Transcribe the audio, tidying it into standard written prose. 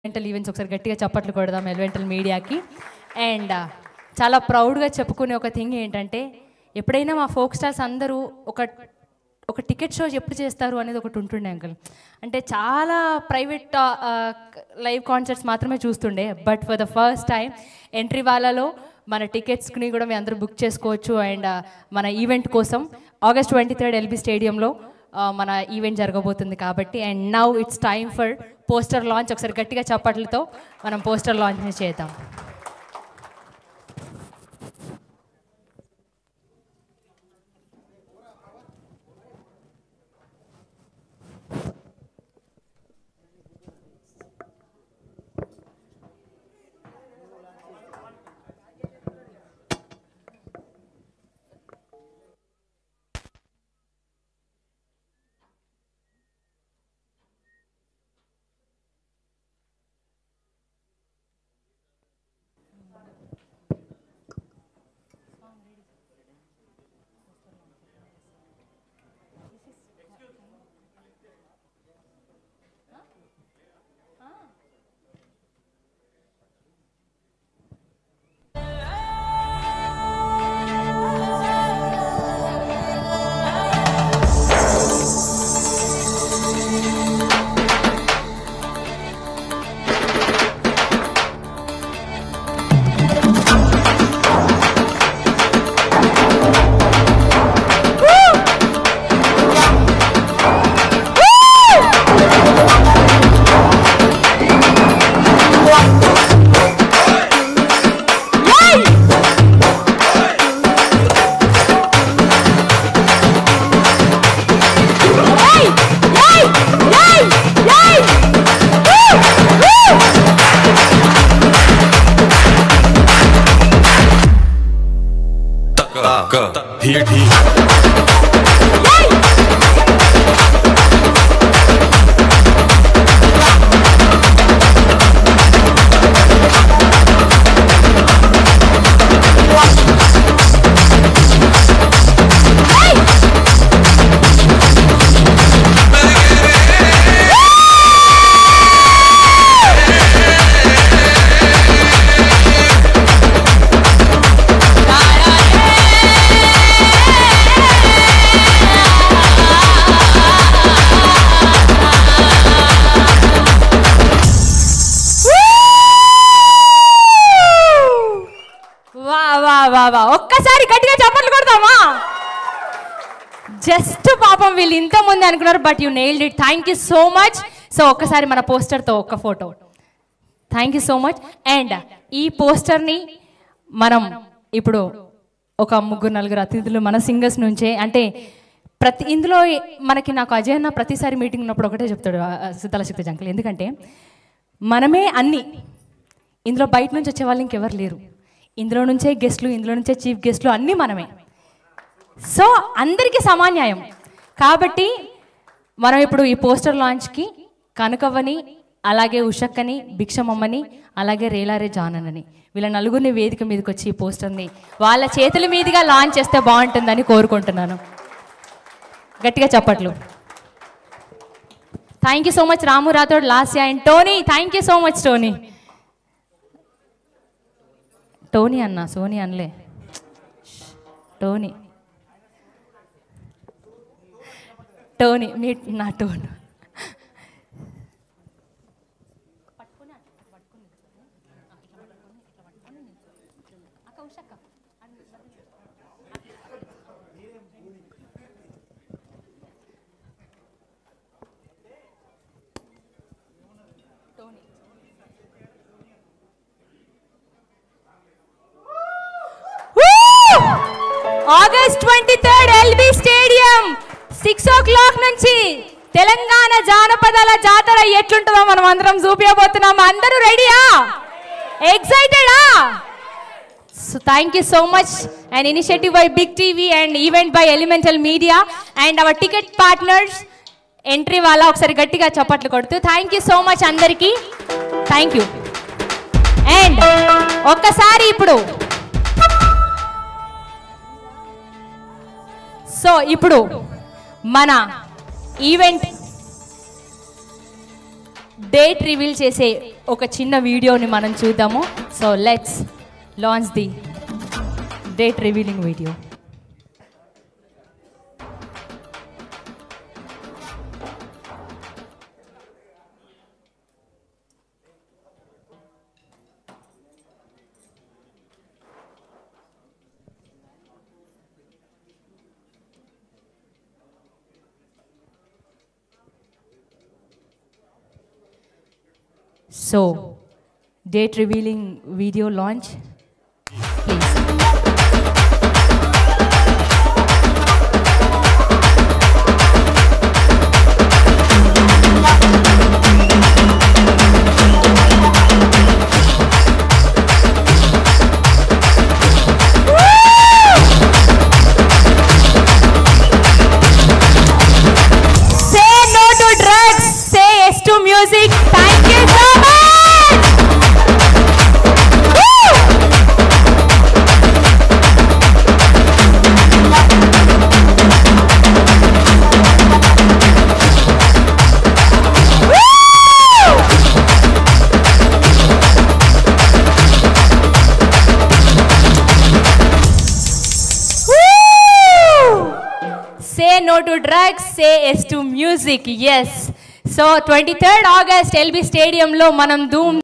Elemental events ఒకసారి గట్టిగా చప్పట్లు కొడదాం ఎలిమెంటల్ మీడియాకి. అండ్ చాలా ప్రౌడ్గా చెప్పుకునే ఒక థింగ్ ఏంటంటే, ఎప్పుడైనా మా ఫోక్ స్టార్స్ అందరూ ఒక టికెట్ షో ఎప్పుడు చేస్తారు అనేది ఒకటి ఉంటుండే అంకుల్. అంటే చాలా ప్రైవేట్ లైవ్ కాన్సర్ట్స్ మాత్రమే చూస్తుండే. But for the first time entry వాళ్ళలో మన టికెట్స్ని కూడా మేము అందరూ బుక్ చేసుకోవచ్చు. అండ్ మన ఈవెంట్ కోసం August 23 ఎల్బీ స్టేడియంలో మన ఈవెంట్ జరగబోతుంది కాబట్టి. And now it's time for poster launch. ఒకసారి గట్టిగా చప్పట్లతో మనం పోస్టర్ లాంచ్ని చేద్దాం. ఒక్కసారి గట్టిగా చప్పట్లు కొడతామా? జస్ట్ పాపం వీళ్ళు ఇంతమంది అనుకున్నారు, but you nailed it. Thank you so much. So ఒక్కసారి మన పోస్టర్తో ఒక్క photo. Thank you so much. And ఈ పోస్టర్ని మనం ఇప్పుడు ఒక 3-4 అతిథులు మన సింగర్స్ నుంచే, అంటే ఇందులో నాకు అజయ్ అన్న ప్రతిసారి మీటింగ్ ఉన్నప్పుడు ఒకటే చెప్తాడు, సిద్ధాల శక్తి జంకల్, ఎందుకంటే మనమే అన్ని, ఇందులో బయట నుంచి వచ్చే వాళ్ళు ఇంకెవరు లేరు, ఇందులో నుంచే గెస్ట్లు, ఇందులో నుంచే చీఫ్ గెస్ట్లు, అన్నీ మనమే. సో అందరికీ సమాన్యాయం కాబట్టి మనం ఇప్పుడు ఈ పోస్టర్ లాంచ్కి కనకవ్వని, అలాగే ఉషక్కని, భిక్షమమ్మని, అలాగే రేలారే జానని, వీళ్ళ నలుగురిని వేదిక మీదకి వచ్చి ఈ పోస్టర్ని వాళ్ళ చేతుల మీదుగా లాంచ్ చేస్తే బాగుంటుందని కోరుకుంటున్నాను. గట్టిగా చప్పట్లు. Thank you so much Ramu Rathod, Lasya and Tony. Thank you so much Tony. Tony అన్న, సోనీ అనలే, టోనీ టోనీ మీ నా tone. August 23 LB stadium 6 o'clock నుంచి తెలంగాణ జానపదాల జాతర ఎట్లుంటుందో మనం అందరం చూపించబోతున్నాం. అందరూ రెడీయా? ఎక్సైటెడా? So thank you so much. And initiative by Big TV and event by Elemental Media and our ticket partners entry వాళ్ళ. ఒకసారి గట్టిగా చప్పట్లు కొడుతూ థ్యాంక్ యూ సో మచ్ అందరికీ. Thank you. అండ్ ఒక్కసారి ఇప్పుడు సో ఇప్పుడు మన ఈవెంట్ డేట్ రివీల్ చేసే ఒక చిన్న వీడియోని మనం చూద్దాము. So let's launch the date revealing video. So, date revealing video launch, please. Say no to drugs, say yes to music. Thank you so much. Say no to drugs, say yes to music. Yes. So 23rd August LB Stadium lo manam Doom